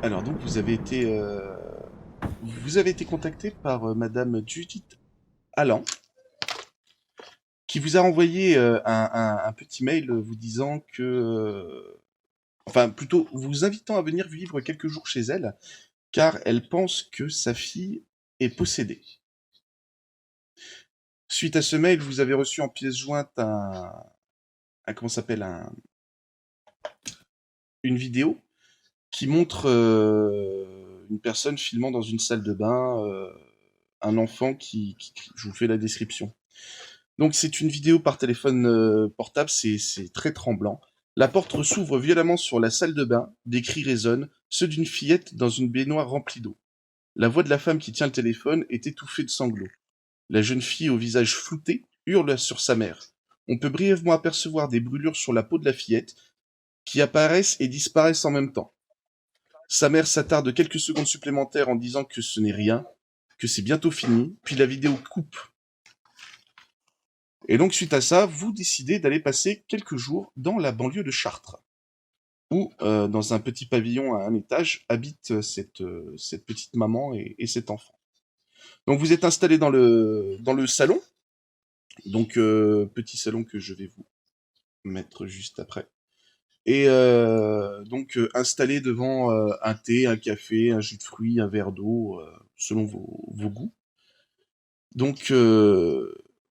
Alors donc vous avez été contacté par Madame Judith Allan, qui vous a envoyé un petit mail vous disant que, enfin plutôt vous invitant à venir vivre quelques jours chez elle, car elle pense que sa fille est possédée. Suite à ce mail, vous avez reçu en pièce jointe comment ça s'appelle, une vidéo qui montre une personne filmant dans une salle de bain un enfant je vous fais la description. Donc c'est une vidéo par téléphone portable, c'est très tremblant. La porte s'ouvre violemment sur la salle de bain, des cris résonnent, ceux d'une fillette dans une baignoire remplie d'eau. La voix de la femme qui tient le téléphone est étouffée de sanglots. La jeune fille au visage flouté hurle sur sa mère. On peut brièvement apercevoir des brûlures sur la peau de la fillette, qui apparaissent et disparaissent en même temps. Sa mère s'attarde quelques secondes supplémentaires en disant que ce n'est rien, que c'est bientôt fini, puis la vidéo coupe. Et donc, suite à ça, vous décidez d'aller passer quelques jours dans la banlieue de Chartres, où, dans un petit pavillon à un étage, habite cette petite maman et cet enfant. Donc, vous êtes installé dans le salon, donc petit salon que je vais vous mettre juste après. Et donc, installé devant un thé, un café, un jus de fruits, un verre d'eau, selon vos goûts. Donc,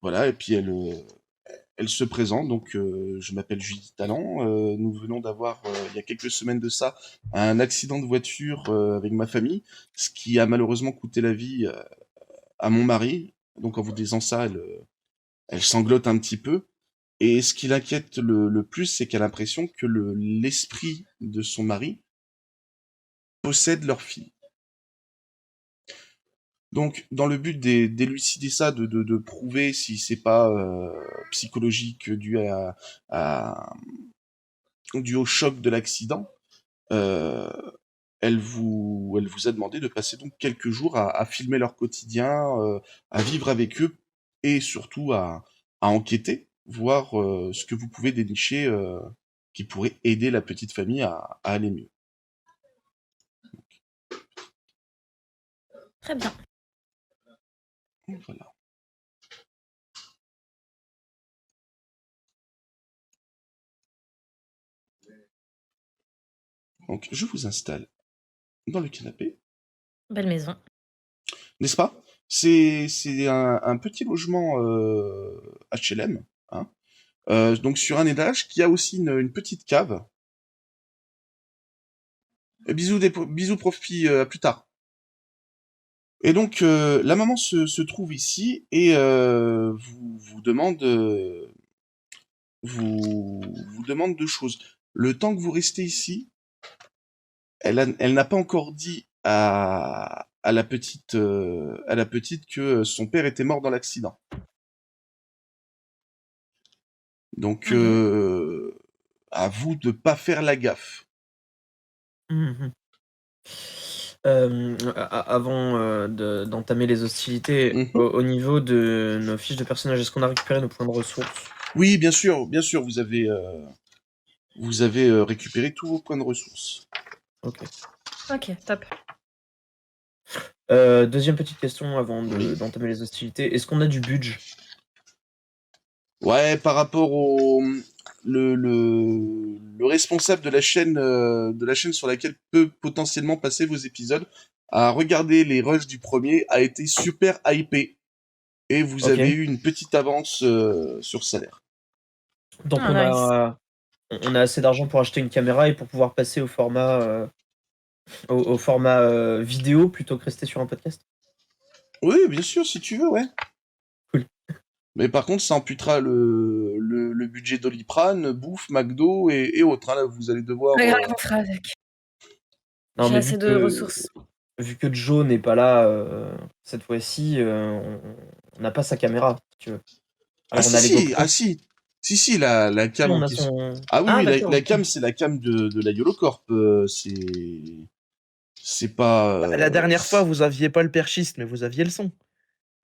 voilà, et puis elle se présente, donc je m'appelle Judith Talent. Nous venons d'avoir, il y a quelques semaines de ça, un accident de voiture avec ma famille, ce qui a malheureusement coûté la vie à mon mari. Donc en vous disant ça, elle sanglote un petit peu. Et ce qui l'inquiète le plus, c'est qu'elle a l'impression que l'esprit de son mari possède leur fille. Donc, dans le but d'élucider ça, de prouver si c'est pas psychologique dû au choc de l'accident, euh, elle vous a demandé de passer donc quelques jours à filmer leur quotidien, à vivre avec eux et surtout à enquêter, voir ce que vous pouvez dénicher qui pourrait aider la petite famille à aller mieux. Très bien. Voilà. Donc, je vous installe dans le canapé. Belle maison. N'est-ce pas? C'est un petit logement HLM, hein, donc sur un étage qui a aussi une petite cave. Et bisous profi, à plus tard. Et donc la maman se trouve ici et vous demande deux choses. Le temps que vous restez ici, elle n'a pas encore dit à la petite que son père était mort dans l'accident. Donc à vous de pas faire la gaffe. Mmh. Avant, d'entamer les hostilités, Mhm. au niveau de nos fiches de personnages, est-ce qu'on a récupéré nos points de ressources? Oui, bien sûr, vous avez récupéré tous vos points de ressources. OK. Ok, top. Deuxième petite question avant Oui. d'entamer les hostilités. Est-ce qu'on a du budget? Ouais, par rapport au le responsable de la chaîne sur laquelle peut potentiellement passer vos épisodes a regardé les rushs du premier, a été super hypé et vous avez OK. eu une petite avance sur salaire. Donc Ah, nice. on a assez d'argent pour acheter une caméra et pour pouvoir passer au format vidéo plutôt que rester sur un podcast? Oui, bien sûr, si tu veux, ouais. Cool. Mais par contre, ça amputera le budget Doliprane, bouffe, McDo et autres. Hein. Là, vous allez devoir. Pas grave, on fera avec. Non, J'ai mais assez de ressources. vu que Joe n'est pas là, cette fois-ci, on n'a pas sa caméra, si tu veux. Ah Alors on si a les si, GoPro. si, la Si, cam on a qui est son Ah oui, ah oui, d'accord, la OK. cam, c'est la cam de la YoloCorp. C'est pas. Bah, la dernière fois, vous aviez pas le perchiste, mais vous aviez le son.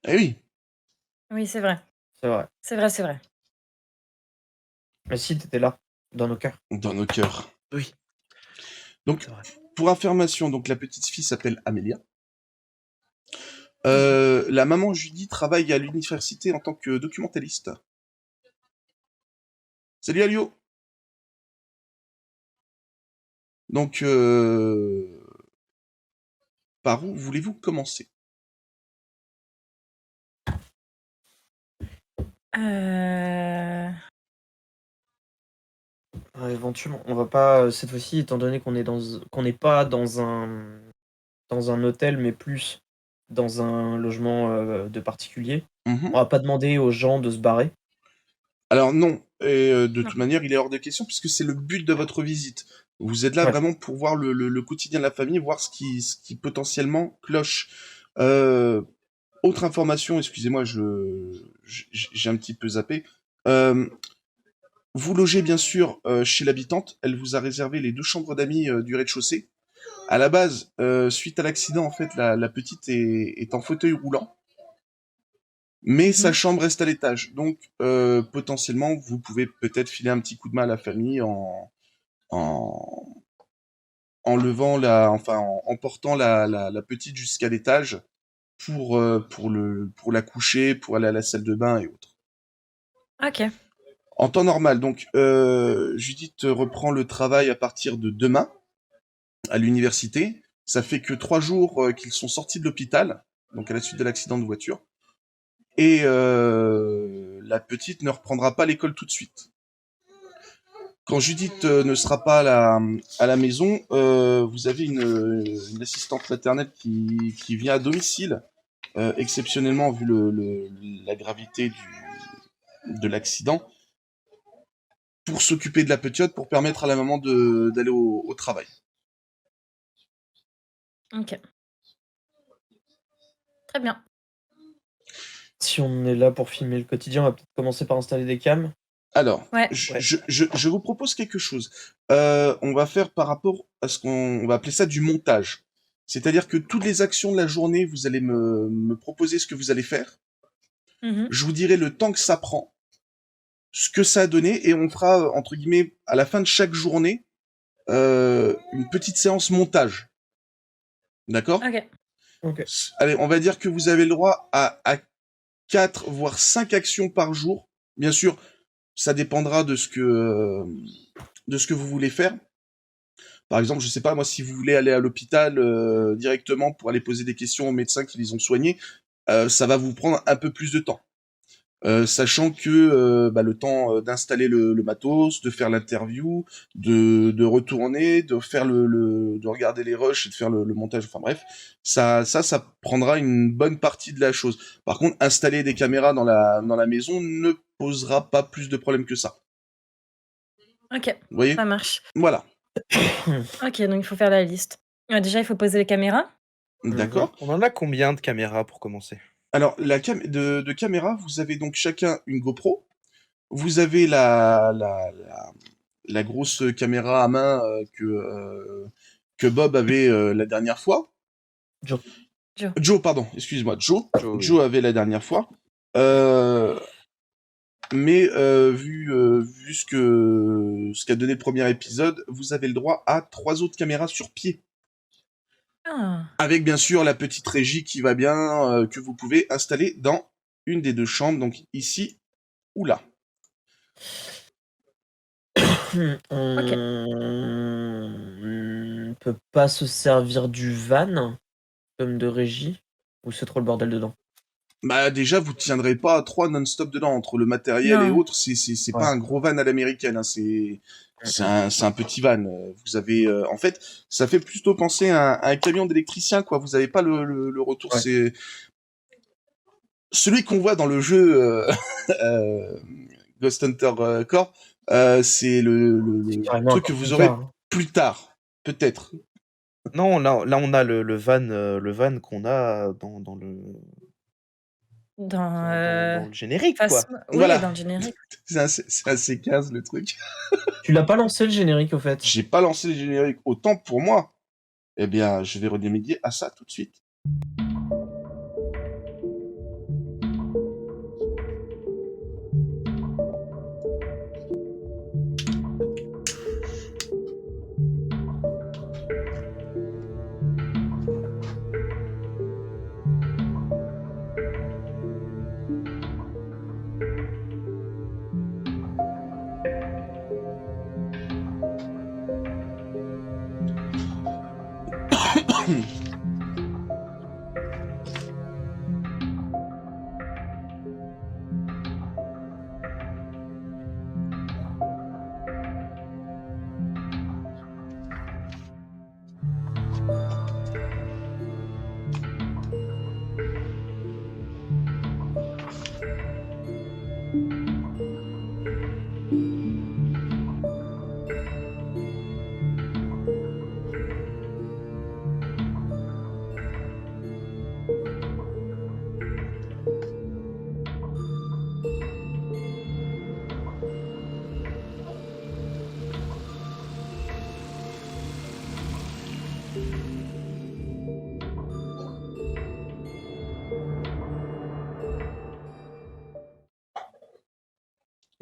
Eh oui, Oui, c'est vrai. C'est vrai. C'est vrai, c'est vrai. Mais si, tu étais là, dans nos cœurs. dans nos cœurs. Oui, Donc, c'est vrai. pour information, donc la petite fille s'appelle Amélia. Ok. La maman Judy travaille à l'université en tant que documentaliste. Salut Alio. Donc, par où voulez-vous commencer? Euh, Éventuellement, on va pas cette fois-ci, étant donné qu'on n'est pas dans un hôtel, mais plus dans un logement de particulier. Mhm. On va pas demander aux gens de se barrer. Alors non, et de Non. toute manière, il est hors de question puisque c'est le but de votre visite. Vous êtes là Ouais. vraiment pour voir le quotidien de la famille, voir ce qui potentiellement cloche. Euh, Autre information, excusez-moi, j'ai un petit peu zappé. Euh, Vous logez bien sûr chez l'habitante. Elle vous a réservé les 2 chambres d'amis du rez-de-chaussée. À la base, suite à l'accident, en fait, la petite est en fauteuil roulant, mais sa Mhm. chambre reste à l'étage. Donc, potentiellement, vous pouvez peut-être filer un petit coup de main à la famille en, levant en portant la petite jusqu'à l'étage pour la coucher, pour aller à la salle de bain et autres. Ok. En temps normal, donc, Judith reprend le travail à partir de demain à l'université. Ça fait que 3 jours qu'ils sont sortis de l'hôpital, donc à la suite de l'accident de voiture. Et la petite ne reprendra pas l'école tout de suite. Quand Judith ne sera pas à la maison, vous avez une assistante maternelle qui vient à domicile, exceptionnellement vu la gravité de l'accident, pour s'occuper de la petite, pour permettre à la maman d'aller au travail. Ok. Très bien. Si on est là pour filmer le quotidien, on va peut-être commencer par installer des cams. Alors, Ouais. je vous propose quelque chose. On va faire par rapport à on va appeler ça du montage. C'est-à-dire que toutes les actions de la journée, vous allez me proposer ce que vous allez faire. Mhm. Je vous dirai le temps que ça prend, ce que ça a donné, et on fera, entre guillemets, à la fin de chaque journée, une petite séance montage. D'accord? Ok. Ok. Allez, on va dire que vous avez le droit à 4, voire 5 actions par jour. Bien sûr, ça dépendra de ce que vous voulez faire. Par exemple, je sais pas, moi, si vous voulez aller à l'hôpital directement pour aller poser des questions aux médecins qui les ont soignés, ça va vous prendre un peu plus de temps. Sachant que le temps d'installer le matos, de faire l'interview, de retourner, de faire de regarder les rushs et de faire le montage, enfin bref, ça prendra une bonne partie de la chose. Par contre, installer des caméras dans la maison ne posera pas plus de problèmes que ça. Ok. Vous voyez? Ça marche. Voilà. Ok, donc il faut faire la liste. Déjà, il faut poser les caméras. D'accord. On en a combien de caméras pour commencer? Alors, de caméra, vous avez donc chacun une GoPro. Vous avez la grosse caméra à main que Bob avait la dernière fois. Joe. Joe, pardon, excuse-moi, Joe. Joe, oui. Joe avait la dernière fois. Mais vu ce qu'a donné le premier épisode, vous avez le droit à 3 autres caméras sur pied. Ah. Avec bien sûr la petite régie qui va bien, que vous pouvez installer dans une des 2 chambres, donc ici ou là. Ok. On peut pas se servir du van comme de régie, ou c'est trop le bordel dedans? Bah déjà, vous tiendrez pas à 3 non-stop dedans, entre le matériel et Non. autres, c'est Ouais. pas un gros van à l'américaine, hein, c'est un petit van. Vous avez, en fait, ça fait plutôt penser à un camion d'électricien, quoi. Vous avez pas le retour, Ouais. c'est celui qu'on voit dans le jeu Ghost Hunter Corp. C'est le Carrément truc un que vous aurez camping-car, hein. plus tard, peut-être. Non, là on a le van qu'on a dans Dans le générique, quoi. oui, Voilà. dans le générique. C'est assez casse le truc. Tu l'as pas lancé le générique au fait? J'ai pas lancé le générique, autant pour moi. Eh bien, je vais remédier à ça tout de suite.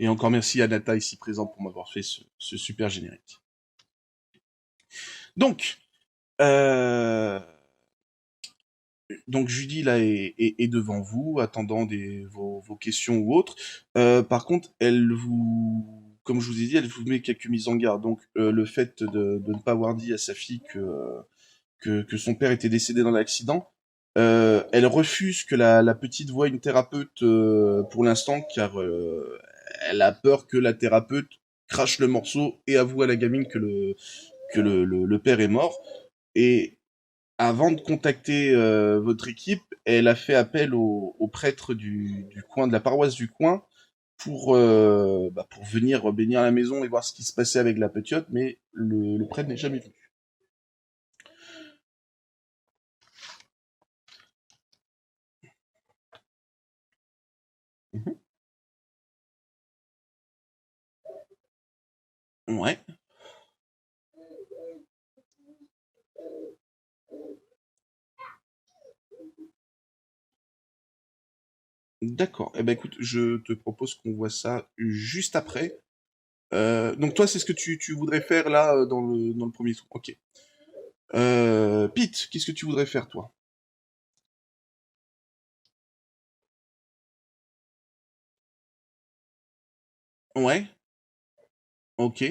Et encore merci à Nata ici présent pour m'avoir fait ce super générique. Donc, Judy là est devant vous, attendant vos questions ou autres. Par contre, comme je vous ai dit, elle vous met quelques mises en garde. Donc, le fait de ne pas avoir dit à sa fille que son père était décédé dans l'accident, elle refuse que la petite voie une thérapeute pour l'instant, car elle a peur que la thérapeute crache le morceau et avoue à la gamine que le père est mort. Et avant de contacter votre équipe, elle a fait appel au prêtre du coin, de la paroisse du coin, pour venir bénir la maison et voir ce qui se passait avec la petite, mais le prêtre n'est jamais venu. Mhm. Ouais. D'accord. Eh ben écoute, je te propose qu'on voit ça juste après. Donc toi, c'est ce que tu voudrais faire là dans le premier tour. Ok. Pete, qu'est-ce que tu voudrais faire toi? Ouais. Ok.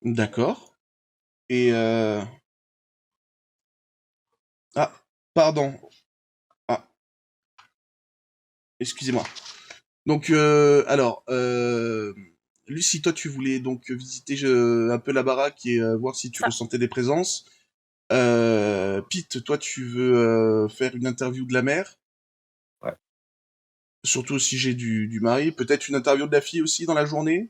D'accord. Et ah, pardon. Ah, excusez-moi. Donc Lucie, toi tu voulais donc visiter un peu la baraque et voir si tu Ça. ressentais des présences. Pete, toi tu veux faire une interview de la mère, Ouais. surtout au sujet du mari. Peut-être une interview de la fille aussi dans la journée.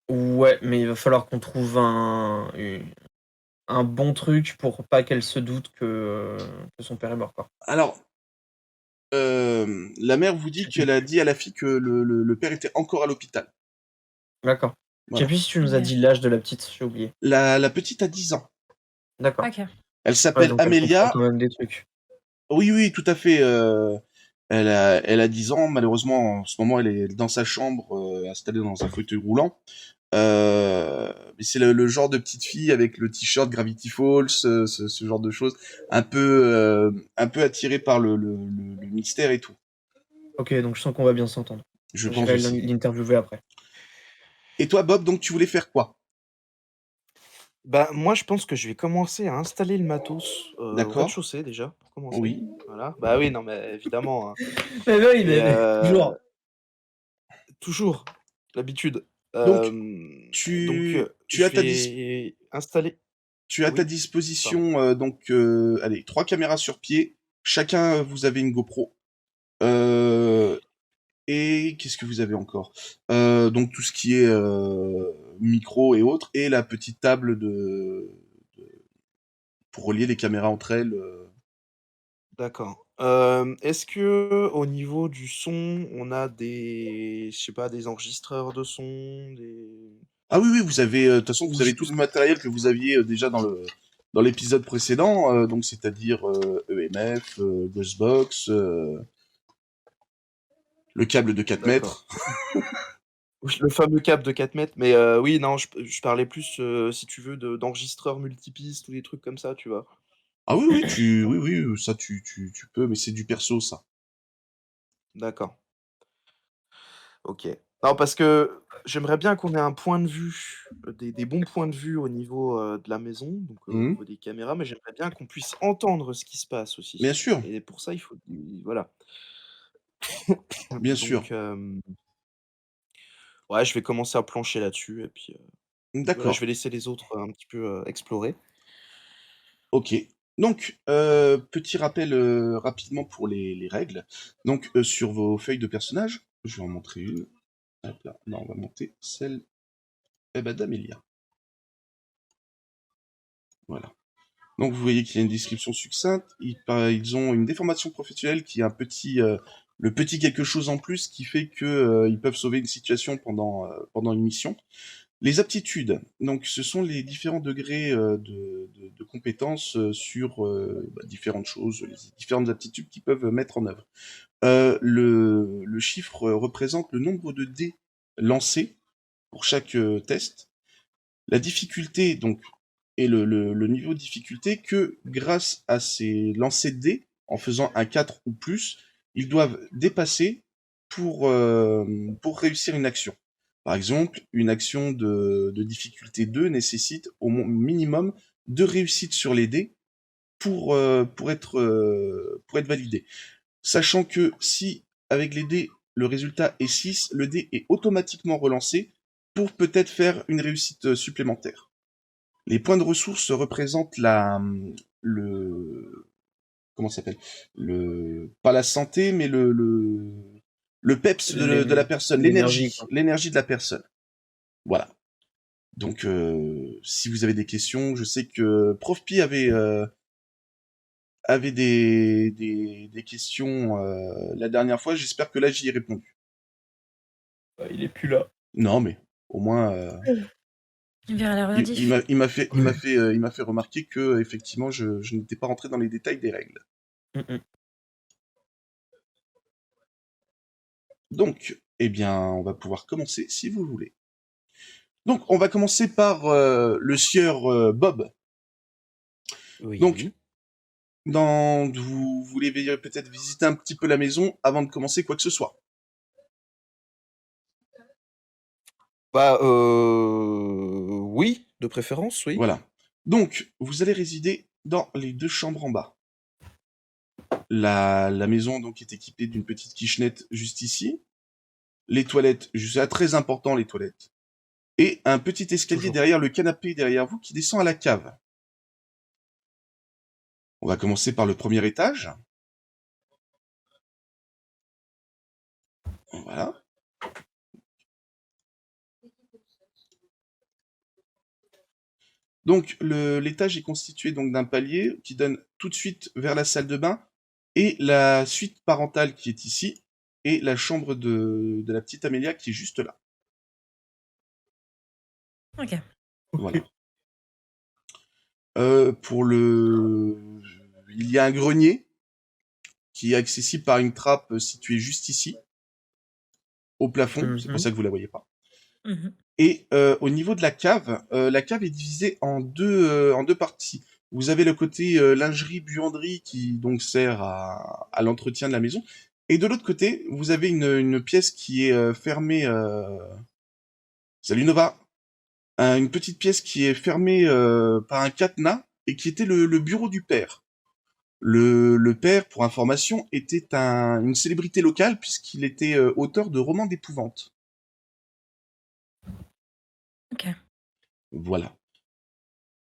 Ouais, mais il va falloir qu'on trouve un bon truc pour pas qu'elle se doute que son père est mort, quoi. Alors, la mère vous Je dit sais plus. qu'elle a dit à la fille que le père était encore à l'hôpital. D'accord. Je sais Voilà. plus si tu nous as Ok. dit l'âge de la petite, j'ai oublié. La petite a 10 ans. D'accord. Ok. Elle Ouais, s'appelle donc elle comprend Amélia. quand même des trucs. Oui, oui, tout à fait. Elle a 10 ans. Malheureusement, en ce moment, elle est dans sa chambre, installée dans un fauteuil roulant. Mais c'est le genre de petite fille avec le t-shirt Gravity Falls, ce genre de choses, un peu attirée par le mystère et tout. Ok, donc je sens qu'on va bien s'entendre. Je pense J'irai aussi. l'interviewer après. Et toi, Bob, donc tu voulais faire quoi? Bah, moi, je pense que je vais commencer à installer le matos au D'accord? rez-de-chaussée déjà, pour commencer. Oui. Voilà. Bah oui, non, mais évidemment, hein. Mais oui, Et toujours. toujours, l'habitude. Donc, Donc, tu je as vais installer. tu as à ta Oui, pardon. disposition allez, 3 caméras sur pied. Chacun, vous avez une GoPro. Euh, Et qu'est-ce que vous avez encore? Donc tout ce qui est micro et autres, et la petite table pour relier les caméras entre elles. D'accord. Est-ce que au niveau du son, on a je sais pas, des enregistreurs de son, des... Ah oui, oui, vous avez, de toute façon, ou vous avez tout le juste... matériel que vous aviez déjà dans l'épisode précédent, donc c'est-à-dire EMF, Ghostbox, le câble de 4 D'accord. mètres. Oui, le fameux cap de 4 mètres. Mais oui, non, je parlais plus, si tu veux, d'enregistreurs multipistes ou des trucs comme ça, tu vois. Ah oui, oui, oui, oui, ça tu peux, mais c'est du perso, ça. D'accord. Ok. Non, parce que j'aimerais bien qu'on ait un point de vue, des bons points de vue au niveau de la maison, donc au Mhm. niveau des caméras, mais j'aimerais bien qu'on puisse entendre ce qui se passe Bien aussi. sûr, Et pour ça, il faut. Voilà. bien sûr. Donc, ouais, je vais commencer à plancher là-dessus. Et puis, voilà, je D'accord. vais laisser les autres un petit peu explorer. Ok. Donc, petit rappel rapidement pour les règles. Donc, sur vos feuilles de personnage, je vais en montrer une. Hop là. Non, on va monter celle d'Amélia. Voilà. Donc, vous voyez qu'il y a une description succincte. Ils ont une déformation professionnelle qui est le petit quelque chose en plus qui fait que ils peuvent sauver une situation pendant une mission. Les aptitudes, donc ce sont les différents degrés de compétences sur différentes choses, les différentes aptitudes qu'ils peuvent mettre en œuvre. Le chiffre représente le nombre de dés lancés pour chaque test. La difficulté, donc, et le niveau de difficulté que grâce à ces lancers de dés, en faisant un 4 ou plus, ils doivent dépasser pour réussir une action. Par exemple, une action de difficulté 2 nécessite au minimum 2 réussites sur les dés pour être validé. Sachant que si, avec les dés, le résultat est 6, le dé est automatiquement relancé pour peut-être faire une réussite supplémentaire. Les points de ressources représentent le, comment ça s'appelle? Pas la santé, mais le peps de la personne, L'énergie, quoi. l'énergie de la personne. Voilà. Donc, si vous avez des questions, je sais que Prof Pi avait des questions la dernière fois. J'espère que là, j'y ai répondu. Il est plus là. Non, mais au moins, Il verra la rediff. il m'a fait remarquer que effectivement, je n'étais pas rentré dans les détails des règles. Donc, eh bien, on va pouvoir commencer si vous voulez. Donc, on va commencer par le sieur Bob. Oui. Donc, vous voulez peut-être visiter un petit peu la maison avant de commencer quoi que ce soit. Bah, oui, de préférence, oui. Voilà. Donc, vous allez résider dans les 2 chambres en bas. La maison donc est équipée d'une petite kitchenette juste ici. Les toilettes, c'est très important les toilettes. Et un petit escalier Toujours. derrière le canapé derrière vous qui descend à la cave. On va commencer par le premier étage. Voilà. Donc l'étage est constitué donc d'un palier qui donne tout de suite vers la salle de bain et la suite parentale qui est ici et la chambre de la petite Amélia qui est juste là. Ok. Voilà. Il y a un grenier qui est accessible par une trappe située juste ici, au plafond. C'est pour ça que vous la voyez pas. Mhm. Et au niveau de la cave est divisée en deux parties. Vous avez le côté lingerie, buanderie qui donc sert à l'entretien de la maison. Et de l'autre côté, vous avez une pièce qui est fermée. Salut Nova. Une petite pièce qui est fermée par un cadenas et qui était le bureau du père. Le père, pour information, était une célébrité locale puisqu'il était auteur de romans d'épouvante. Ok. Voilà.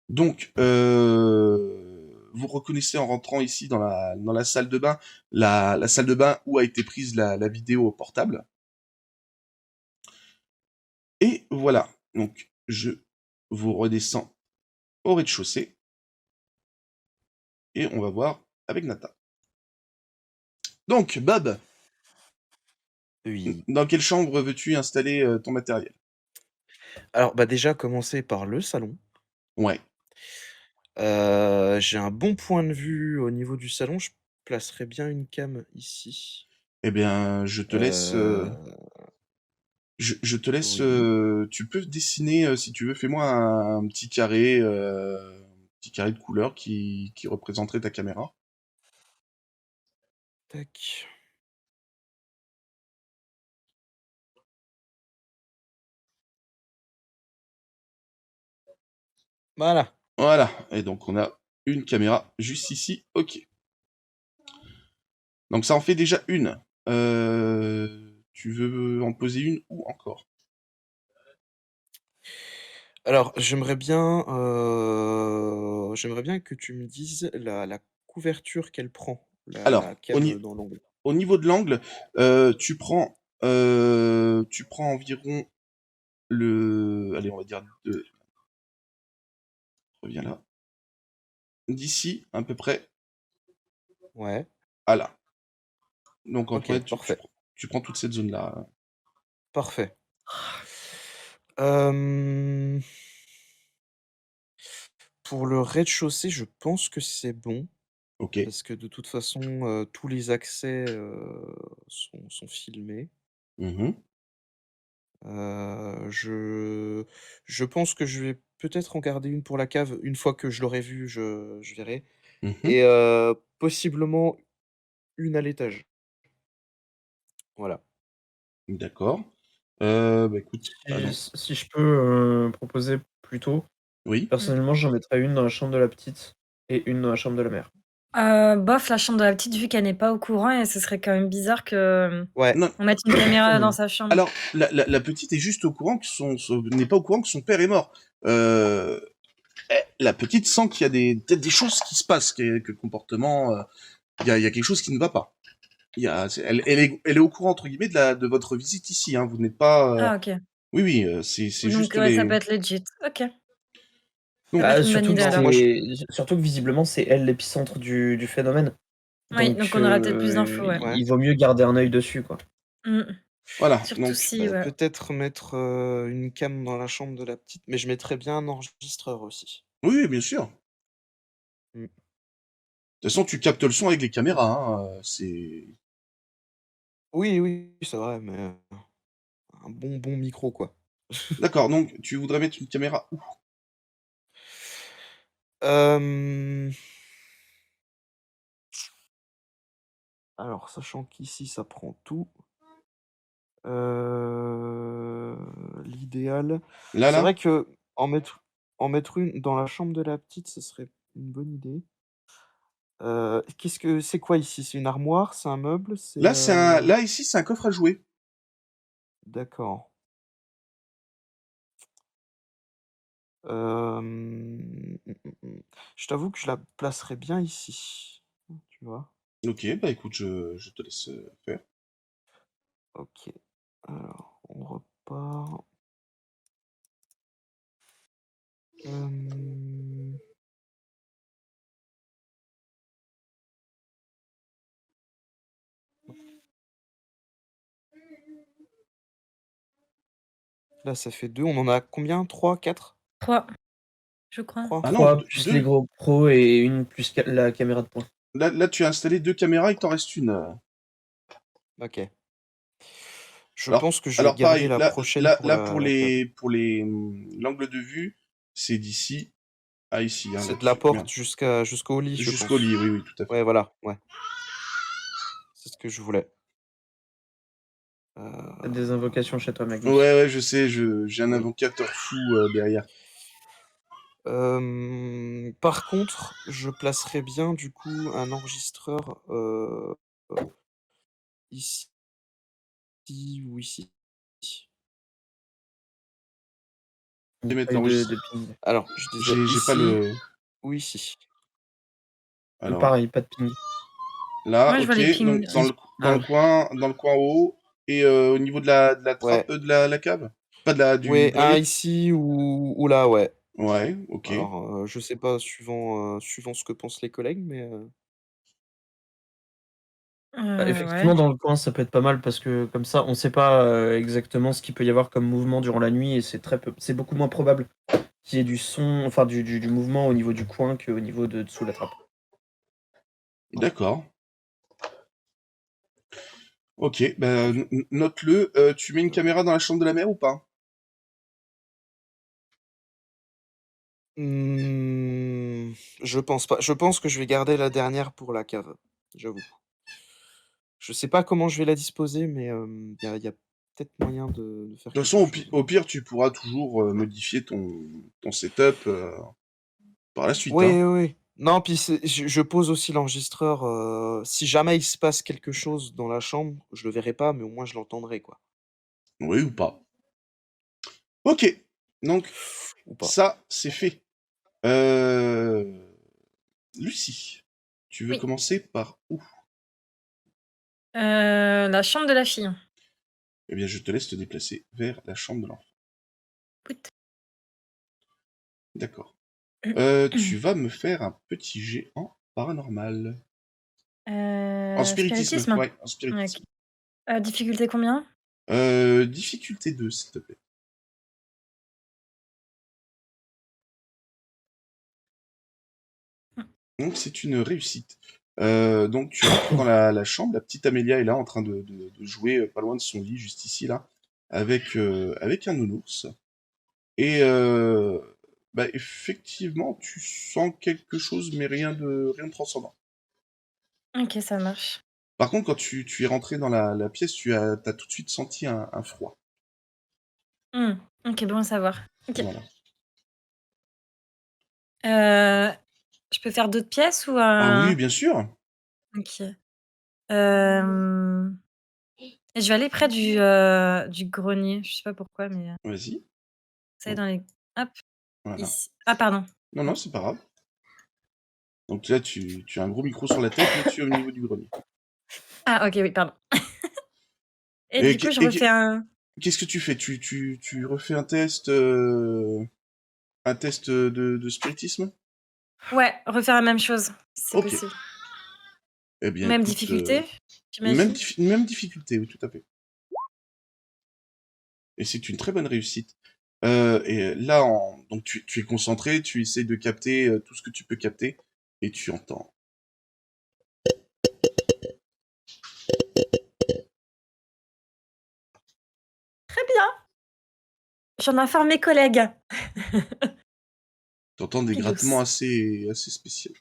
Donc, vous reconnaissez en rentrant ici dans la salle de bain, la salle de bain où a été prise la vidéo portable. Et voilà. Donc, je vous redescends au rez-de-chaussée. Et on va voir avec Nata. Donc, Bob, Oui. dans quelle chambre veux-tu installer ton matériel? Alors, bah, déjà, commencer par le salon. Ouais. J'ai un bon point de vue au niveau du salon. Je placerais bien une cam ici. Eh bien, je te laisse. Heu Je te laisse. Oui. Tu peux dessiner, si tu veux. Fais-moi un petit carré de couleur qui représenterait ta caméra. Tac. Voilà. Voilà. Et donc, on a une caméra juste ici. Ok. Donc, ça en fait déjà une. Tu veux en poser une ou encore? Alors, j'aimerais bien que tu me dises la couverture qu'elle prend, Alors, la cave dans l'angle. au niveau de l'angle, tu prends environ allez, on va dire reviens là. D'ici, à peu près, Ouais, à là. Donc, en ok, fait, parfait. tu prends toute cette zone-là. Parfait. Euh, Pour le rez-de-chaussée, je pense que c'est bon, Ok. parce que de toute façon, tous les accès sont filmés. Mhm. Je pense que je vais peut-être en garder une pour la cave. Une fois que je l'aurai vue, je verrai. Mhm. Et possiblement une à l'étage. Voilà. D'accord. Bah écoute, allons. Si je peux proposer plus tôt, Oui. personnellement, j'en mettrais une dans la chambre de la petite et une dans la chambre de la mère. Bof, la chambre de la petite, vu qu'elle n'est pas au courant et ce serait quand même bizarre que, Ouais. Non. on mette une caméra dans sa chambre. Alors, la petite est juste au courant que n'est pas au courant que son père est mort. La petite sent qu'il y a peut-être des choses qui se passent, que le comportement, il y a quelque chose qui ne va pas. Elle est au courant entre guillemets de votre visite ici. Hein. Vous n'êtes pas. Ah OK. Oui, oui, c'est Donc juste ouais, ça les. peut être legit. OK. Ça Donc, peut être une bonne idée Non, alors. moi, Surtout que visiblement, c'est elle l'épicentre du phénomène. Oui, Donc, donc on aura peut-être plus d'infos, ouais. Ouais. il vaut mieux garder un œil dessus, quoi. Mmh. voilà. Surtout Donc, si, ouais. peut-être mettre une cam dans la chambre de la petite, mais je mettrais bien un enregistreur aussi. oui, oui, bien sûr. Mm. De toute façon, tu captes le son avec les caméras. Hein. C'est. Oui, oui, c'est vrai, mais un bon micro, quoi. D'accord. Donc, tu voudrais mettre une caméra où? Euh, Alors, sachant qu'ici, ça prend tout, l'idéal, Là, c'est là. vrai que en mettre une dans la chambre de la petite, ce serait une bonne idée. Qu'est-ce que c'est quoi ici? C'est une armoire? C'est un meuble? C'est Là ici, c'est un coffre à jouer. d'accord. Je t'avoue que je la placerais bien ici. Tu vois? Ok, bah écoute, je te laisse faire. Ok. Alors, on repart. Euh, Là, ça fait 2. On en a combien? 3, 4? 3, je crois. 3? Ah non, 3 plus les deux. gros pros et une plus la caméra de poing. Là, tu as installé 2 caméras, il t'en reste une. Ok. Je Alors, pense que je vais alors garder pareil, la prochaine pour là pour la cave. l'angle de vue, c'est d'ici à ici. Hein, C'est donc de la tu mets porte jusqu'au lit, je jusqu'au pense. lit, oui, oui, tout à fait. Ouais, voilà, ouais. C'est ce que je voulais. T'as des invocations chez toi, Ouais, Magnus. ouais, je sais, j'ai un Oui. invocateur fou derrière. Par contre, je placerais bien du coup un enregistreur ici ou ici. Je vais mettre Pas eu de l'enregistreur. ping. Alors, je disais J'ai pas ici le. ou ici. Alors Pareil, pas de ping. là, Moi, je vois ok. les pings. Donc Ah, dans le coin haut et au niveau de la trappe Ouais. de la cave, pas du Ouais, un grenier. ici ou là, ouais. Ouais, ok. Alors, je sais pas suivant ce que pensent les collègues, mais Ouais. effectivement, dans le coin, ça peut être pas mal parce que comme ça, on sait pas exactement ce qu'il peut y avoir comme mouvement durant la nuit et c'est beaucoup moins probable qu'il y ait du son, enfin du mouvement au niveau du coin qu'au niveau de dessous la trappe. D'accord. Ok, bah, note-le. Tu mets une caméra dans la chambre de la mère ou pas? Hmm, je pense pas. Je pense que je vais garder la dernière pour la cave, j'avoue. Je sais pas comment je vais la disposer, mais y a peut-être moyen de faire De toute quelque façon, chose. au pire, tu pourras toujours modifier ton setup par la suite, Oui, hein. oui, oui. Non, puis je pose aussi l'enregistreur. Si jamais il se passe quelque chose dans la chambre, je le verrai pas, mais au moins je l'entendrai, quoi. Oui ou pas. Ok, donc Ou pas. ça, c'est fait. Euh... Lucie, tu veux Oui. commencer par où? La chambre de la fille. Eh bien, je te laisse te déplacer vers la chambre de l'enfant. Écoute. D'accord. Tu vas me faire un petit jet en paranormal. En spiritisme, Spiritisme? ouais, en Ouais, spiritisme. ok. Difficulté combien? Difficulté 2, s'il te plaît. Donc, c'est une réussite. Donc, tu rentres dans la chambre, la petite Amélia est là en train de jouer pas loin de son lit, juste ici, là, avec un nounours. Et bah, effectivement, tu sens quelque chose, mais rien de transcendant. Ok, ça marche. Par contre, quand tu es rentré dans la pièce, t'as tout de suite senti un froid. Ok, bon à savoir. Ok. Voilà. Je peux faire d'autres pièces ou Ah oui, bien sûr. Ok. Je vais aller près du grenier. Je sais pas pourquoi, mais Vas-y. ça est Donc, dans les. Hop, voilà. ici. Ah, pardon. Non, non, c'est pas grave. Donc là, tu as un gros micro sur la tête, mais tu es au niveau du grenier. Ah, ok, oui, pardon. Et Et du coup, je refais un. qu'est-ce que tu fais? Tu refais un test de spiritisme? Ouais, refaire la même chose, si c'est Ok. possible. Eh bien, Même écoute, difficulté, j'imagine. même difficulté, oui, tout à fait. Et c'est une très bonne réussite. Et là, donc tu es concentré, tu essaies de capter tout ce que tu peux capter, et tu entends. Très bien. J'en informe mes collègues. Tu entends des grattements Pilos. assez spéciaux.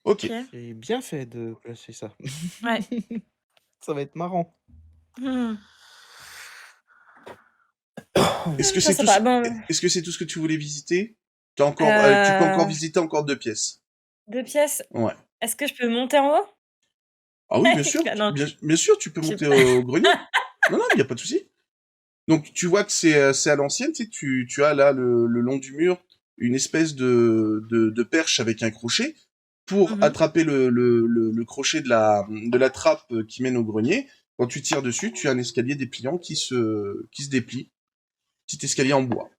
Ok. Ok. J'ai bien fait de placer ça. Ouais. Ça va être marrant. Hmm. Est-ce que Ça, c'est ça tout, va. Bon. est-ce que c'est tout ce que tu voulais visiter? Tu peux encore Euh, visiter encore 2 pièces. 2 pièces. Ouais. Est-ce que je peux monter en haut? Ah oui, bien sûr. Ah non, Bien sûr, tu peux je sais monter pas. au grenier. Non, non, il n'y a pas de souci. Donc tu vois que c'est à l'ancienne, tu as là le long du mur une espèce de perche avec un crochet. Pour Mhm. attraper le crochet de la trappe qui mène au grenier, quand tu tires dessus, tu as un escalier dépliant qui se déplie. Petit escalier en bois.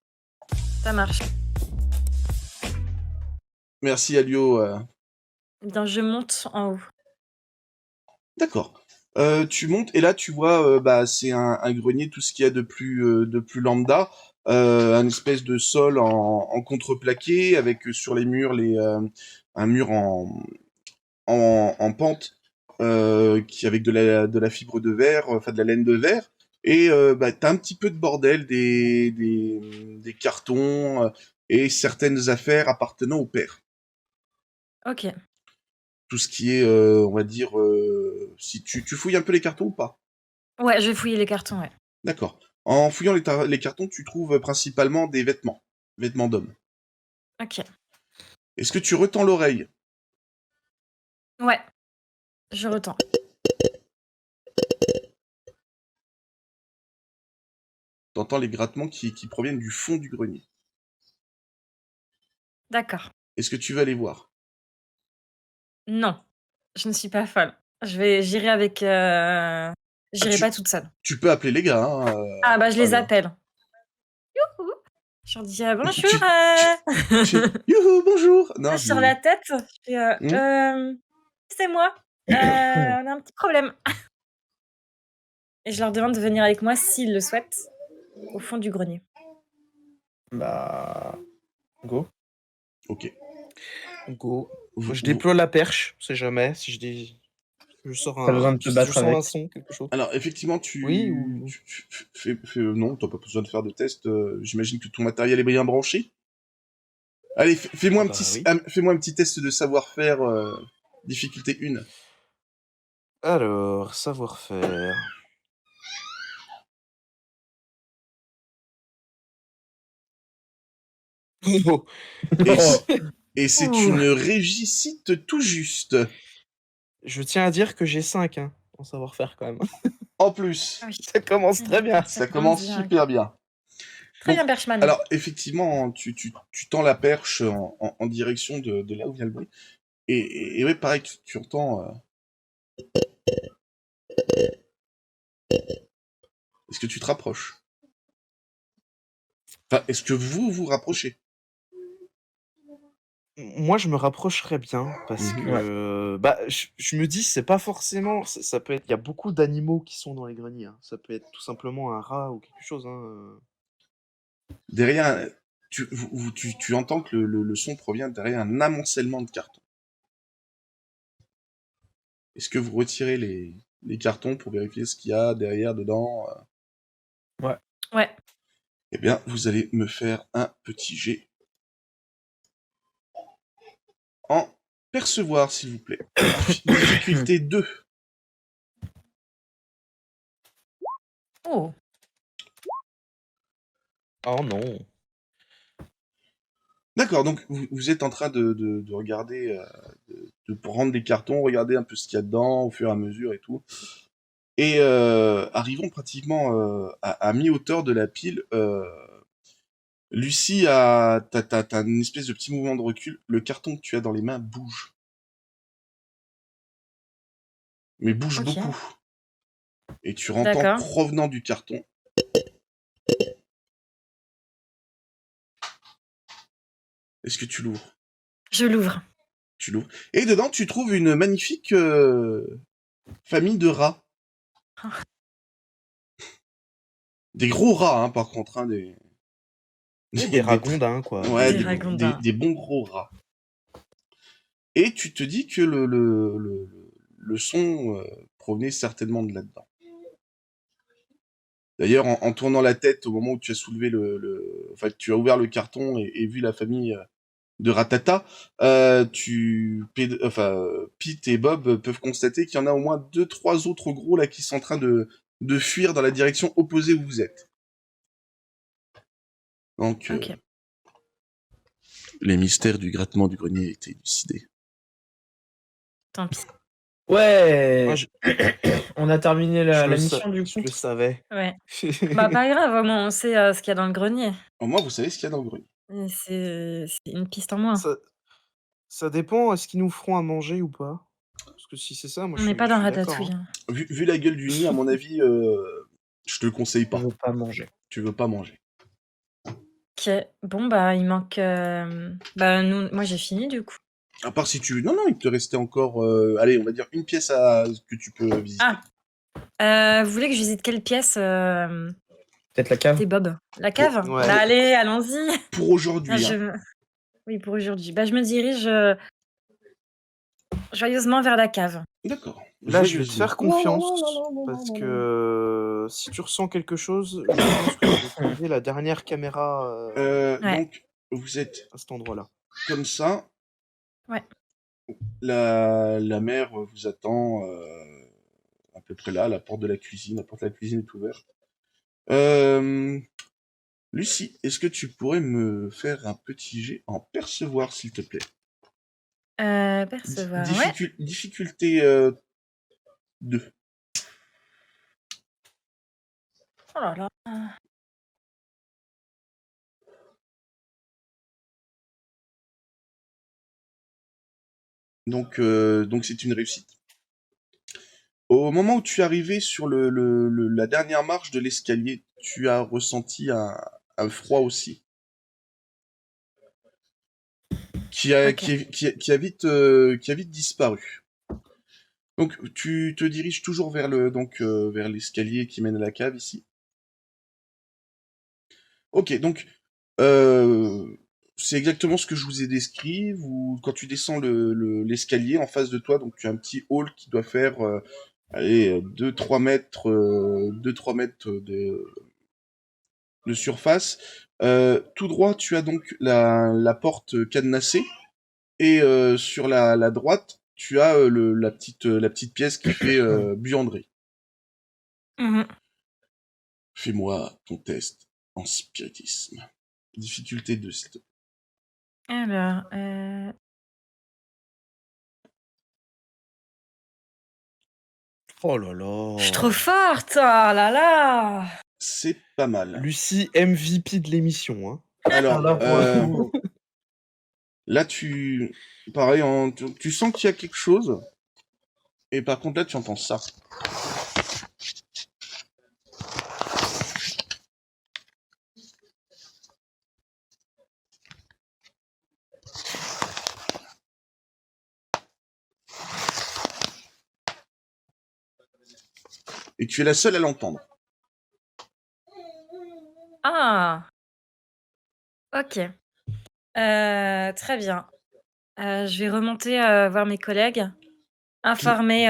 Ça marche. Merci Alio. Bien, je monte en haut. D'accord. Tu montes et là tu vois, bah, c'est un grenier, tout ce qu'il y a de plus lambda. Un espèce de sol en contreplaqué avec sur les murs un mur en pente qui avec de la fibre de verre, enfin de la laine de verre. Et bah, t'as un petit peu de bordel, des cartons et certaines affaires appartenant au père. Ok. Tout ce qui est, on va dire, si tu fouilles un peu les cartons ou pas? Ouais, je vais fouiller les cartons, ouais. D'accord. En fouillant les cartons, tu trouves principalement des vêtements d'hommes. Ok. Est-ce que tu retends l'oreille? Ouais, je retends. T'entends les grattements qui proviennent du fond du grenier. D'accord. Est-ce que tu veux aller voir? Non, je ne suis pas folle. J'irai avec. Ah, J'irai pas toute seule. tu peux appeler les gars, hein, Ah bah je les voilà. appelle. Youhou. Je leur dis bonjour. Tu fais youhou, bonjour. Non, Sur la tête. Je fais, Hmm. c'est moi. On a un petit problème. Et je leur demande de venir avec moi s'ils le souhaitent au fond du grenier. Bah, go. Ok. Go. Vous- Je vous- déploie la perche, on sait jamais si je dis. Je sors T'as besoin de te je battre sors un avec. son, quelque chose. Alors, effectivement, Oui, ou... non, t'as pas besoin de faire de test. J'imagine que ton matériel est bien branché. Allez, fais-moi Ah un bah petit, oui. fais-moi un petit test de savoir-faire, difficulté 1. Alors, savoir-faire. Oh. Et, Oh. et c'est Ouh. une réussite tout juste. Je tiens à dire que j'ai 5 hein, en savoir-faire quand même. En plus, Ah oui. Ça commence très bien. ça commence bien. super bien. Très Donc, bien, Perchman. alors, effectivement, tu tends la perche en direction de là où vient le bruit. Et ouais, pareil, tu entends... Est-ce que tu te rapproches? Enfin, est-ce que vous vous rapprochez? Moi, je me rapprocherais bien parce Mhm. que bah, je me dis, c'est pas forcément. Ça peut être. Il y a beaucoup d'animaux qui sont dans les greniers. Hein. Ça peut être tout simplement un rat ou quelque chose. Hein. Derrière, tu entends que le son provient derrière un amoncellement de cartons. Est-ce que vous retirez les cartons pour vérifier ce qu'il y a derrière, dedans? Ouais. Ouais. Eh bien, vous allez me faire un petit jet en percevoir, s'il vous plaît. Difficulté 2. Oh. Oh non. D'accord, donc vous êtes en train de regarder, de prendre des cartons, regarder un peu ce qu'il y a dedans au fur et à mesure et tout. Et arrivons pratiquement à mi-hauteur de la pile. Lucie, t'as une espèce de petit mouvement de recul. Le carton que tu as dans les mains bouge. Mais bouge Ok. beaucoup. Et tu entends D'accord. provenant du carton. Est-ce que tu l'ouvres? Je l'ouvre. Tu l'ouvres. Et dedans, tu trouves une magnifique famille de rats. Des gros rats, hein, par contre. Hein, Oui, des ragondins, quoi. Ouais, Des ragondins. des bons gros rats. Et tu te dis que le son provenait certainement de là-dedans. D'ailleurs, en tournant la tête au moment où tu as soulevé enfin, tu as ouvert le carton et vu la famille de Ratata, Pete et Bob peuvent constater qu'il y en a au moins 2-3 autres gros là qui sont en train de fuir dans la direction opposée où vous êtes. Donc, Ok. les mystères du grattement du grenier étaient élucidés. Tant pis. Ouais. Moi, je On a terminé la le mission du je coup. le savais. Ouais. Bah, pas grave, au moins on sait ce qu'il y a dans le grenier. Au moins, vous savez ce qu'il y a dans le grenier. Et c'est une piste en moins. Ça dépend, est-ce qu'ils nous feront à manger ou pas? Parce que si c'est ça, moi On n'est pas je dans suis d'accord. Ratatouille. Hein. Hein. Vu la gueule du nid, à mon avis, je te le conseille Je pas. veux pas manger. Tu veux pas manger. Ok. Bon, bah, il manque. Bah, moi j'ai fini du coup. À part si tu... Non, il te restait encore, allez, on va dire une pièce que tu peux visiter. Ah. Vous voulez que je visite quelle pièce Peut-être la cave. T'es Bob. La cave? Ouais. Bah, allez, allons-y. Pour aujourd'hui, Ah, hein. Oui, pour aujourd'hui. Bah, je me dirige joyeusement vers la cave. D'accord. Là, je vais te Joyeusement. faire confiance parce que si tu ressens quelque chose, je pense que je vais trouver la dernière caméra Ouais. Donc, vous êtes à cet endroit-là. comme ça. Ouais. La mère vous attend à peu près là, à la porte de la cuisine. La porte de la cuisine est ouverte. Lucie, est-ce que tu pourrais me faire un petit jet en percevoir, s'il te plaît? Percevoir. Ouais. Difficulté 2. Oh là là. Donc c'est une réussite. Au moment où tu es arrivé sur la dernière marche de l'escalier, tu as ressenti un froid aussi. Qui a vite disparu. Donc tu te diriges toujours vers vers l'escalier qui mène à la cave ici. Ok, donc c'est exactement ce que je vous ai décrit. Quand tu descends l'escalier en face de toi, donc tu as un petit hall qui doit faire allez, 2-3 mètres, 2-3 mètres de surface. Tout droit, tu as donc la porte cadenassée. Et sur la droite, tu as la petite pièce qui fait buanderie. Mhm. Fais-moi ton test en spiritisme. Difficulté 2, s'il te plaît. Alors, Oh là je suis trop là. forte! Oh là là! C'est pas mal. Lucie MVP de l'émission, hein. Alors, Là, pour le coup, là, pareil, tu sens qu'il y a quelque chose. Et par contre, là, tu entends ça. Et tu es la seule à l'entendre. Ah! Ok. Très bien. Je vais remonter voir mes collègues, informer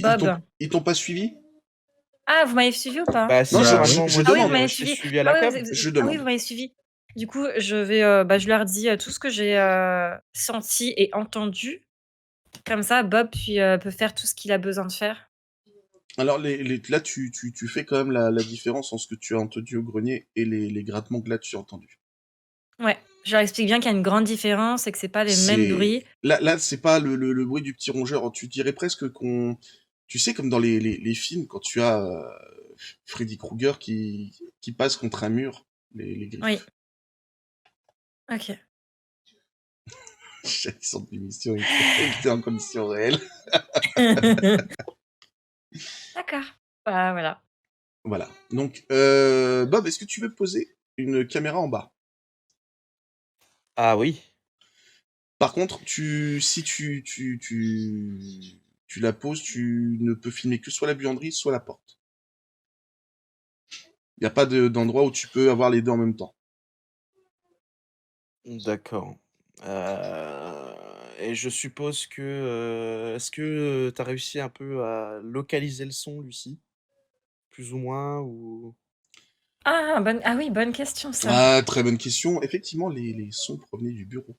Bob. Ils t'ont pas suivi? Ah, vous m'avez suivi ou pas? Bah si, Non, normalement, je moi Ah oui, vous demande. m'avez je t'ai suivi. suivi à la Ah oui, cave. Je ah oui, demande. vous m'avez suivi. Du coup, je leur dis tout ce que j'ai senti et entendu. Comme ça, Bob peut faire tout ce qu'il a besoin de faire. Alors là, tu fais quand même la différence entre ce que tu as entendu au grenier et les grattements que là tu as entendus. Ouais, je leur explique bien qu'il y a une grande différence et que c'est pas les mêmes bruits. Là, c'est pas le bruit du petit rongeur. Tu dirais presque tu sais, comme dans les films, quand tu as Freddy Krueger qui passe contre un mur, les griffes. Oui. Ok. Chaque sorte d'émission était en conditions réelles. D'accord. Bah voilà. Voilà. Donc, Bob, est-ce que tu veux poser une caméra en bas? Ah oui. Par contre, si tu la poses, tu ne peux filmer que soit la buanderie, soit la porte. Il n'y a pas d'endroit où tu peux avoir les deux en même temps. D'accord. Et je suppose que est-ce que tu as réussi un peu à localiser le son, Lucie? Plus ou moins ou Ah, oui, bonne question ça. Ah, très bonne question. Effectivement, les sons provenaient du bureau.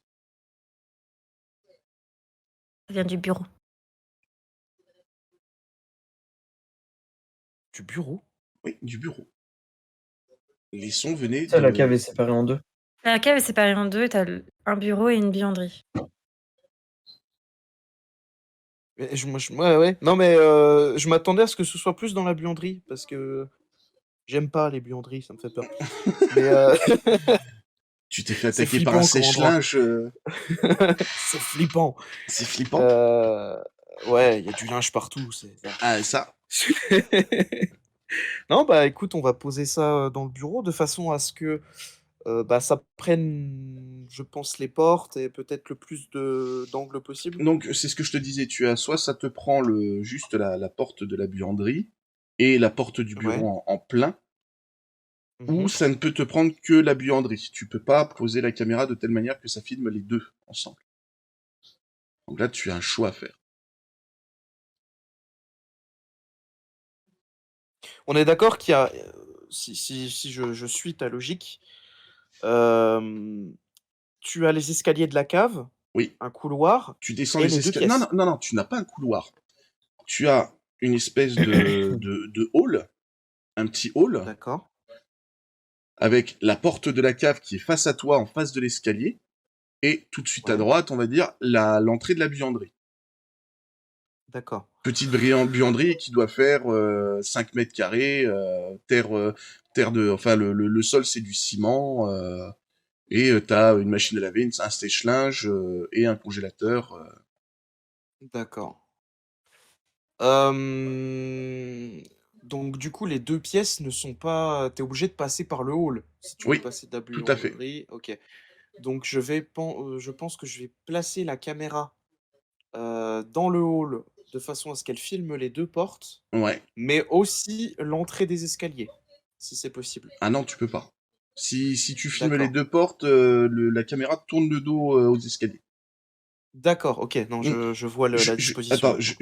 Ça vient du bureau. du bureau? Oui, du bureau. Les sons venaient ça, la cave est séparée en deux. La cave est séparée en deux, t'as un bureau et une buanderie. Mais ouais. Non mais je m'attendais à ce que ce soit plus dans la buanderie parce que j'aime pas les buanderies, ça me fait peur. Mais Tu t'es fait C'est attaquer par un flippant comme sèche-linge. c'est flippant. C'est flippant. Ouais, il y a du linge partout. Ah, ça. Non, bah écoute, on va poser ça dans le bureau de façon à ce que bah, ça prenne, je pense, les portes et peut-être le plus d'angles possible. Donc, c'est ce que je te disais. Tu as soit ça te prend juste la porte de la buanderie et la porte du bureau Ouais. en plein, ou Mhm. ça ne peut te prendre que la buanderie. Tu peux pas poser la caméra de telle manière que ça filme les deux ensemble. Donc là, tu as un choix à faire. On est d'accord qu'il y a, si je suis ta logique, tu as les escaliers de la cave, Oui. un couloir, Tu descends et les les deux escaliers. pièces. Non, tu n'as pas un couloir. Tu as une espèce de hall, un petit hall, D'accord. avec la porte de la cave qui est face à toi, en face de l'escalier, et tout de suite à Ouais. droite, on va dire, l'entrée de la buanderie. D'accord. Petite buanderie qui doit faire 5 mètres carrés, terre de... Enfin, le sol, c'est du ciment, et t'as une machine à laver, un sèche-linge, et un congélateur. D'accord. Donc du coup, les deux pièces ne sont pas. T'es obligé de passer par le hall si tu veux Oui, passer de la tout à fait. buanderie. Ok. Donc je pense que je vais placer la caméra dans le hall de façon à ce qu'elle filme les deux portes, Ouais. mais aussi l'entrée des escaliers, si c'est possible. Ah non, tu peux pas. Si tu filmes les D'accord. 2 portes, la caméra tourne le dos aux escaliers. D'accord, ok. Non, Mm. je vois la disposition. Attends, maintenant. je vais Ok.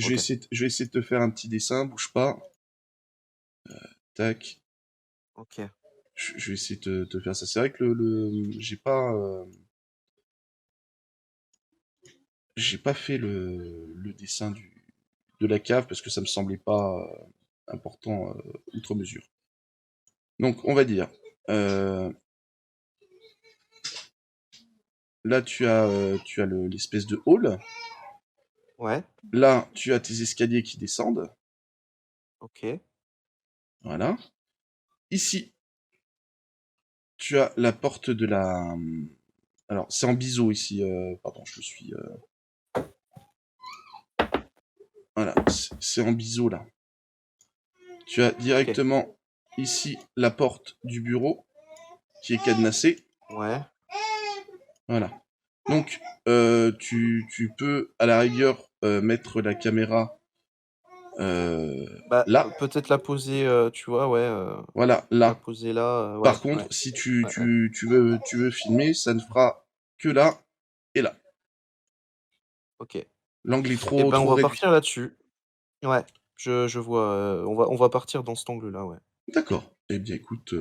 je vais essayer de te faire un petit dessin, bouge pas. Tac. Ok. Je vais essayer de te faire ça. C'est vrai que j'ai pas fait le dessin de la cave parce que ça me semblait pas important outre mesure. Donc, on va dire, là, tu as l'espèce de hall. Ouais. Là, tu as tes escaliers qui descendent. Ok. Voilà. Ici, tu as la porte de la... Alors, c'est en biseau ici. Pardon, je me suis... Voilà, c'est en biseau là. Tu as directement ici la porte du bureau qui est cadenassée. Ouais. Voilà. Donc, tu peux à la rigueur mettre la caméra Bah, là. peut-être la poser, tu vois, ouais. Voilà, La là. poser là. Ouais. Par contre, Ouais. si Ouais, ouais. tu veux filmer, ça ne fera que là et là. Ok. L'angle est Eh ben, on trop va réduit. partir là-dessus. Ouais. Je vois. On va partir dans cet angle-là, ouais. D'accord. Eh bien, écoute,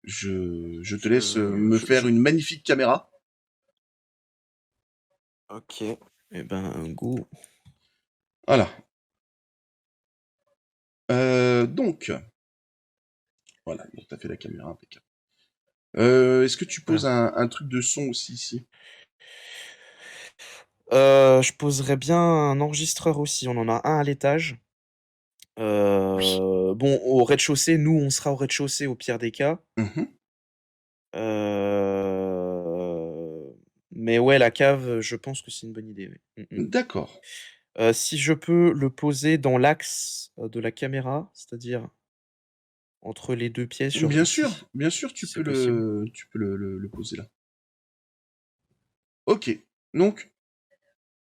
je te laisse Je, me je, faire je- une magnifique caméra. Ok. Eh ben, go. Voilà. Donc, voilà, donc t'as fait la caméra impeccable. Est-ce que tu poses un truc de son aussi ici? Je poserais bien un enregistreur aussi. On en a un à l'étage. Bon, au rez-de-chaussée, nous, on sera au rez-de-chaussée au pire des cas. Mhm. Euh, Mais ouais, la cave, je pense que c'est une bonne idée. Ouais. D'accord. Si je peux le poser dans l'axe de la caméra, c'est-à-dire entre les deux pièces, genre Bien ici, sûr, si c'est possible. tu peux le poser là. Ok. Donc,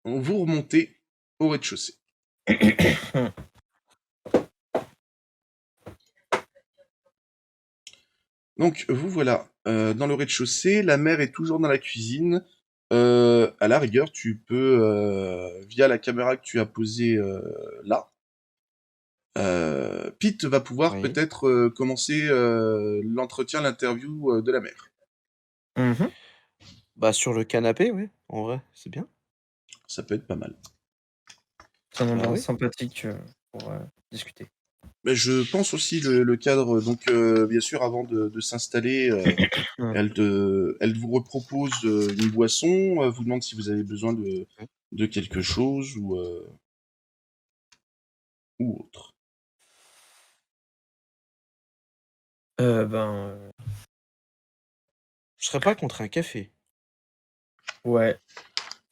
vous remontez au rez-de-chaussée. Donc, vous voilà dans le rez-de-chaussée. La mère est toujours dans la cuisine. À la rigueur, tu peux, via la caméra que tu as posée là, Pete va pouvoir Oui. peut-être commencer l'entretien, l'interview de la mère. Mhm. Bah, sur le canapé, ouais, en vrai, c'est bien. Ça peut être pas mal. C'est un Bah endroit oui. sympathique pour discuter. Mais je pense aussi le cadre, donc bien sûr, avant de s'installer, Ouais. elle vous repropose une boisson, vous demande si vous avez besoin Ouais. de quelque chose ou autre. Ben, Je serais pas contre un café. ouais,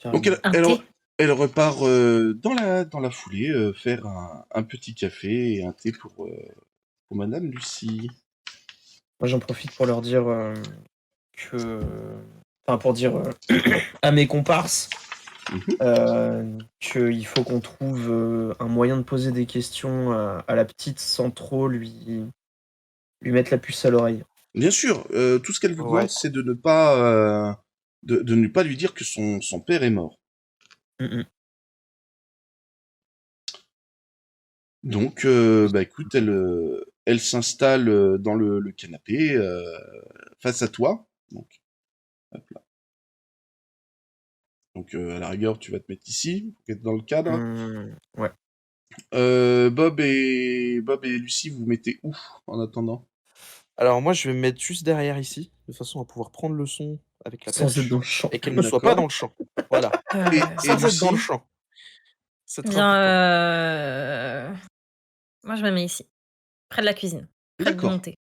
Donc carrément. Un thé? elle repart dans la foulée faire un petit café et un thé pour Madame Lucie. Moi, j'en profite pour leur dire que. Enfin, pour dire à mes comparses qu'il faut qu'on trouve un moyen de poser des questions à la petite sans trop lui mettre la puce à l'oreille. Bien sûr, tout ce qu'elle vous demande, Ouais. c'est de ne pas de ne pas lui dire que son père est mort. Mhm. Donc, bah écoute, elle s'installe dans le canapé face à toi. Donc, hop là. Donc à la rigueur, tu vas te mettre ici pour être dans le cadre. Ouais. Bob et Lucie, vous vous mettez où en attendant? Alors moi, je vais me mettre juste derrière ici, de façon à pouvoir prendre le son avec la Sans être perche dans le champ. et qu'elle ne soit pas dans D'accord. le champ. Voilà. Et Sans être dans le Lucie? champ. C'est très Bien, important. moi je me mets ici, près de la cuisine, près de mon D'accord. thé.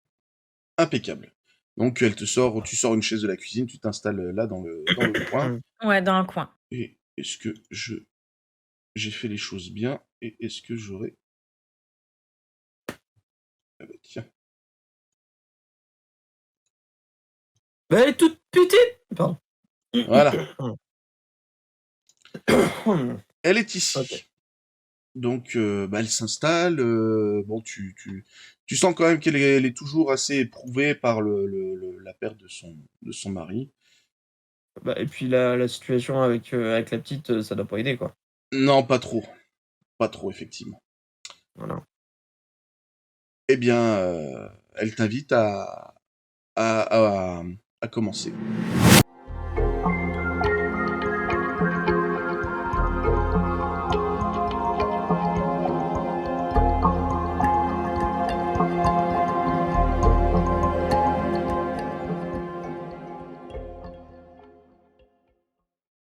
Impeccable. Donc tu sors une chaise de la cuisine, tu t'installes là dans le coin. Ouais, dans un coin. Et est-ce que j'ai fait les choses bien? Et est-ce que j'aurai... Ah bah tiens. Mais elle est toute petite. Pardon. Voilà. Elle est ici. Ok. Donc, elle s'installe. Bon, tu sens quand même elle est toujours assez éprouvée par la perte de son mari. Bah, et puis la situation avec la petite, ça doit pas aider, quoi. Non, pas trop. Pas trop, effectivement. Voilà. Eh bien, elle t'invite à commencer.